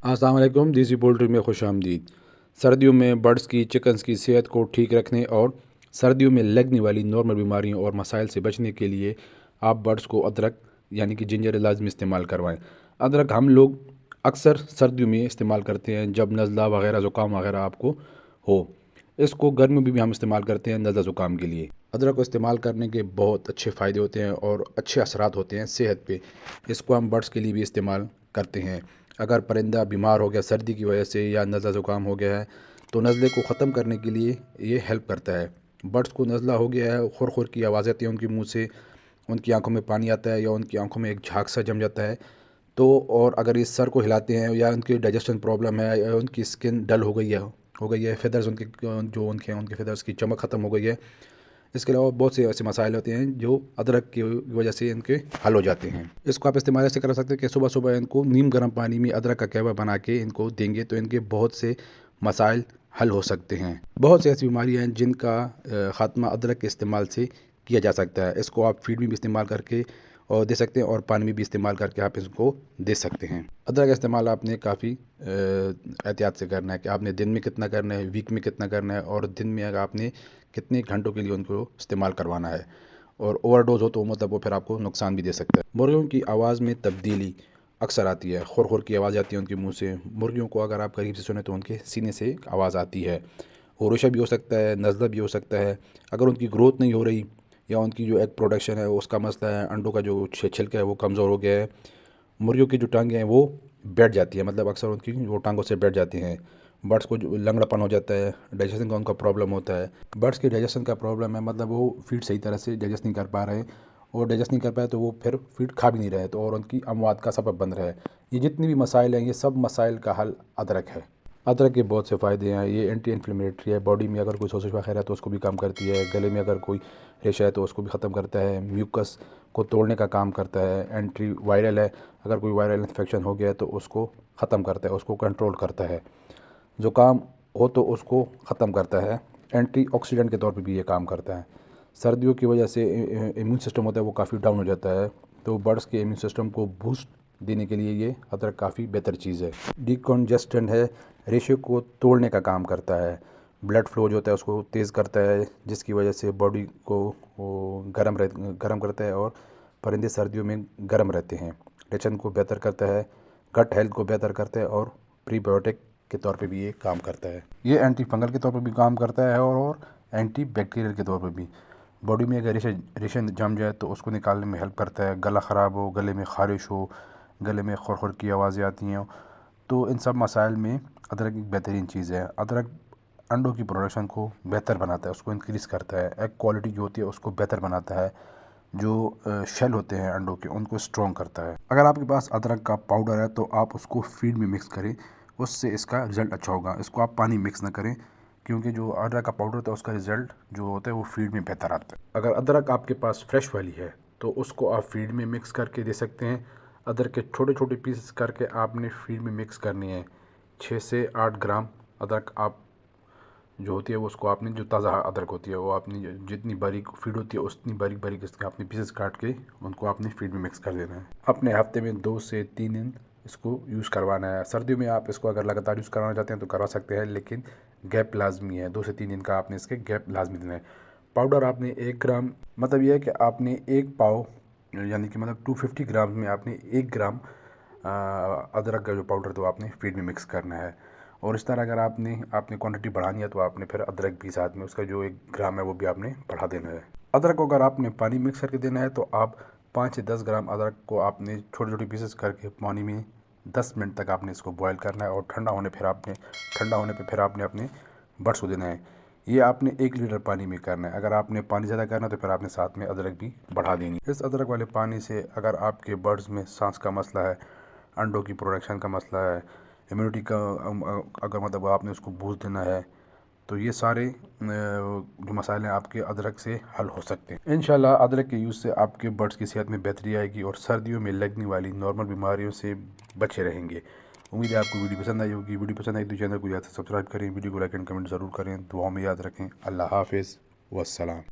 अस्सलाम वालेकुम। देसी पोल्ट्री में खुश आमदीद। सर्दियों में बर्ड्स की चिकन्स की सेहत को ठीक रखने और सर्दियों में लगने वाली नॉर्मल बीमारियों और मसाइल से बचने के लिए आप बर्ड्स को अदरक यानी कि जिंजर लाजमी इस्तेमाल करवाएं। अदरक हम लोग अक्सर सर्दियों में इस्तेमाल करते हैं जब नज़ला वगैरह ज़ुकाम वगैरह आपको हो। इसको गर्मियों में भी हम इस्तेमाल करते हैं नज़ला ज़ुकाम के लिए। अदरक को इस्तेमाल करने के बहुत अच्छे फ़ायदे होते हैं और अच्छे असरात होते हैं सेहत पे। इसको हम बर्ड्स के लिए भी इस्तेमाल करते हैं। अगर परिंदा बीमार हो गया सर्दी की वजह से या नज़ला ज़ुकाम हो गया है तो नज़ले को ख़त्म करने के लिए ये हेल्प करता है। बर्ड्स को नज़ला हो गया है, खुर खुर की आवाज़ आती है उनके मुंह से, उनकी आंखों में पानी आता है या उनकी आंखों में एक झाग सा जम जाता है। तो और अगर इस सर को हिलाते हैं या उनकी डाइजेशन प्रॉब्लम है या उनकी स्किन डल हो गई है फेदर्स उनके जो उनके उनके फेदर्स की चमक ख़त्म हो गई है। इसके अलावा बहुत से ऐसे मसाइल होते हैं जो अदरक की वजह से इनके हल हो जाते हैं। इसको आप इस्तेमाल ऐसे कर सकते हैं कि सुबह सुबह इनको नीम गर्म पानी में अदरक का कहवा बना के इनको देंगे तो इनके बहुत से मसाइल हल हो सकते हैं। बहुत सी ऐसी बीमारियाँ हैं जिनका ख़ात्मा अदरक के इस्तेमाल से किया जा सकता है। इसको आप फीड में भी इस्तेमाल करके और दे सकते हैं और पानी में भी इस्तेमाल करके आप इसको दे सकते हैं। अदरक का इस्तेमाल आपने काफ़ी एहतियात से करना है कि आपने दिन में कितना करना है, वीक में कितना करना है और दिन में अगर आपने कितने घंटों के लिए उनको इस्तेमाल करवाना है। और ओवरडोज हो तो मतलब वो फिर आपको नुकसान भी दे सकता है। मुर्गियों की आवाज़ में तब्दीली अक्सर आती है, खुर खुर की आवाज़ आती है उनके मुंह से। मुर्गियों को अगर आप करीब से सुने तो उनके सीने से आवाज़ आती है। होरुशा भी हो सकता है, नज़ला भी हो सकता है। अगर उनकी ग्रोथ नहीं हो रही या उनकी जो एग प्रोडक्शन है उसका मसला है, अंडों का जो छिलका है वो कमज़ोर हो गया है, मुर्गियों की जो टांगें हैं वो बैठ जाती है, मतलब अक्सर उनकी वो टांगों से बैठ जाती हैं। बर्ड्स को जो लंगड़ापन हो जाता है, डाइजेशन का उनका प्रॉब्लम होता है। बर्ड्स की डाइजेशन का प्रॉब्लम है, मतलब वो फीड सही तरह से डाइजेस्ट नहीं कर पा रहे और डाइजेस्ट नहीं कर पाए तो वो फिर फीड खा भी नहीं रहे तो और उनकी अमवात का सबब बन रहा है। ये जितनी भी मसाइल हैं ये सब मसाइल का हल अदरक है। अदरक के बहुत से फ़ायदे हैं। ये एंटी इन्फ्लेमेटरी है, बॉडी में अगर कोई सोजिश वगैरह है तो उसको भी कम करती है। गले में अगर कोई रेशा है तो उसको भी ख़त्म करता है। म्यूकस को तोड़ने का काम करता है। एंटी वायरल है, अगर कोई वायरल इन्फेक्शन हो गया है तो उसको ख़त्म करता है, उसको कंट्रोल करता है। ज़ुकाम हो तो उसको ख़त्म करता है। एंटीऑक्सीडेंट के तौर पे भी ये काम करता है। सर्दियों की वजह से इम्यून सिस्टम होता है वो काफ़ी डाउन हो जाता है, तो बर्ड्स के इम्यून सिस्टम को बूस्ट देने के लिए ये अदरक काफ़ी बेहतर चीज़ है। डिकॉन्जेस्टेंट है, रेशे को तोड़ने का काम करता है। ब्लड फ्लो जो होता है उसको तेज़ करता है जिसकी वजह से बॉडी को वो गर्म करता है और परिंदे सर्दियों में गर्म रहते हैं। डाइजेशन को बेहतर करता है, गट हेल्थ को बेहतर करता है और प्रीबायोटिक के तौर पे भी ये काम करता है। ये एंटी फंगल के तौर पे भी काम करता है और एंटी बैक्टीरियल के तौर पे भी। बॉडी में अगर रेशे जम जाए तो उसको निकालने में हेल्प करता है। गला ख़राब हो, गले में ख़ारिश हो, गले में खुर खुर की आवाज़ें आती हैं, तो इन सब मसाइल में अदरक एक बेहतरीन चीज़ है। अदरक अंडों की प्रोडक्शन को बेहतर बनाता है, उसको इंक्रीज़ करता है। एग क्वालिटी जो होती है उसको बेहतर बनाता है। जो शेल होते हैं अंडों के उनको स्ट्रॉन्ग करता है। अगर आपके पास अदरक का पाउडर है तो आप उसको फीड में मिक्स करें, उससे इसका रिज़ल्ट अच्छा होगा। इसको आप पानी मिक्स ना करें क्योंकि जो अदरक का पाउडर होता है उसका रिज़ल्ट जो होता है वो फीड में बेहतर आता है। अगर अदरक आपके पास फ्रेश वाली है तो उसको आप फीड में मिक्स करके दे सकते हैं। अदरक के छोटे छोटे पीस करके आपने फीड में मिक्स करनी है। 6 से 8 ग्राम अदरक आप जो होती है वो उसको आपने जो ताज़ा अदरक होती है वो आपने जितनी बारीक फीड होती है उतनी बारीक बारीक इसके आपने पीसेस काट के उनको आपने फीड में मिक्स कर देना है। अपने हफ्ते में 2 से 3 दिन इसको यूज़ करवाना है। सर्दियों में आप इसको अगर लगातार यूज़ करवाना चाहते हैं तो करवा सकते हैं, लेकिन गैप लाजमी है। 2 से 3 दिन का आपने इसके गैप लाजमी देना है। पाउडर आपने 1 ग्राम, मतलब यह है कि आपने 1 पाव यानी कि मतलब 250 ग्राम में आपने 1 ग्राम अदरक का जो पाउडर तो आपने फीड में मिक्स करना है। और इस तरह अगर आपने क्वांटिटी बढ़ानी है तो आपने फिर अदरक भी साथ में उसका जो 1 ग्राम है वो भी आपने बढ़ा देना है। अदरक को अगर आपने पानी मिक्स करके देना है तो आप 5 से 10 ग्राम अदरक को आपने छोटे छोटे पीसेस करके पानी में 10 मिनट तक आपने इसको बॉयल करना है और ठंडा होने पे फिर आपने अपने बर्ड्स को देना है। ये आपने 1 लीटर पानी में करना है। अगर आपने पानी ज़्यादा करना है तो फिर आपने साथ में अदरक भी बढ़ा देनी है। इस अदरक वाले पानी से अगर आपके बर्ड्स में सांस का मसला है, अंडों की प्रोडक्शन का मसला है, इम्यूनिटी का अगर मतलब आपने उसको बूस्ट देना है तो ये सारे जो मसाइल हैं आपके अदरक से हल हो सकते हैं। इंशाल्लाह अदरक के यूज़ से आपके बर्ड्स की सेहत में बेहतरी आएगी और सर्दियों में लगने वाली नॉर्मल बीमारियों से बचे रहेंगे। उम्मीद है आपको वीडियो पसंद आई होगी। वीडियो पसंद आई तो चैनल को याद से सब्सक्राइब करें, वीडियो को लाइक एंड कमेंट ज़रूर करें। दुआओं में याद रखें। अल्लाह हाफिज़ वस्सलाम।